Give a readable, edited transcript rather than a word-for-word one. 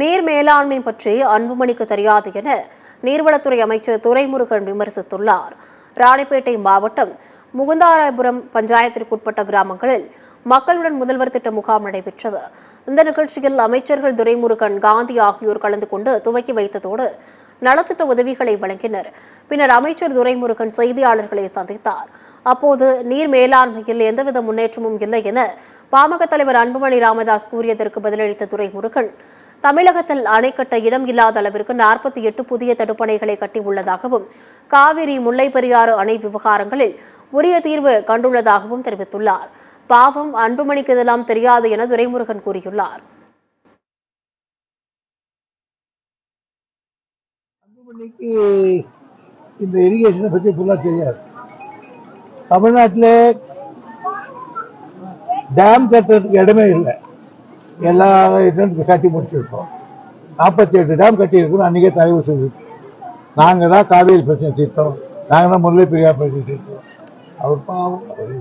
நீர் மேலாண்மை பற்றி அன்புமணிக்கு தெரியாது என நீர்வளத்துறை அமைச்சர் துரைமுருகன் விமர்சித்துள்ளார். ராணிப்பேட்டை மாவட்டம் முகுந்தாராயபுரம் பஞ்சாயத்திற்குட்பட்ட கிராமங்களில் மக்களுடன் முதல்வர் திட்ட முகாம் நடைபெற்றது. இந்த நிகழ்ச்சியில் அமைச்சர்கள் துரைமுருகன், காந்தி ஆகியோர் கலந்து கொண்டு துவக்கி வைத்ததோடு நலத்திட்ட உதவிகளை வழங்கினர். பின்னர் அமைச்சர் துரைமுருகன் செய்தியாளர்களை சந்தித்தார். அப்போது நீர் மேலாண்மையில் எந்தவித முன்னேற்றமும் இல்லை என பாமக தலைவர் அன்புமணி ராமதாஸ் கூறியதற்கு பதிலளித்த துரைமுருகன், தமிழகத்தில் அணை கட்ட இடம் இல்லாத அளவிற்கு 48 புதிய தடுப்பணைகளை கட்டியுள்ளதாகவும், காவிரி முல்லை பெரியாறு அணை விவகாரங்களில் உரிய தீர்வு கண்டுள்ளதாகவும் தெரிவித்துள்ளார். பாவம், அன்புமணிக்கு இதெல்லாம் தெரியாது என துரைமுருகன் கூறியுள்ளார். அன்புமணிக்கு இந்த இரிகேஷனை பற்றி ஃபுல்லாக தெரியாது. தமிழ்நாட்டில் டேம் கட்டுறதுக்கு இடமே இல்லை. எல்லா இடத்துக்கு கட்டி முடிச்சிருக்கோம். 48 டேம் கட்டியிருக்கோம். அன்றைக்கே தயவு செய்து நாங்கள் தான் காவேரி பிரச்சனை தீர்த்தோம், நாங்கள் தான் முல்லை பெரியார் பிரச்சனை தீர்த்தோம். அவர் பாவம், அவர்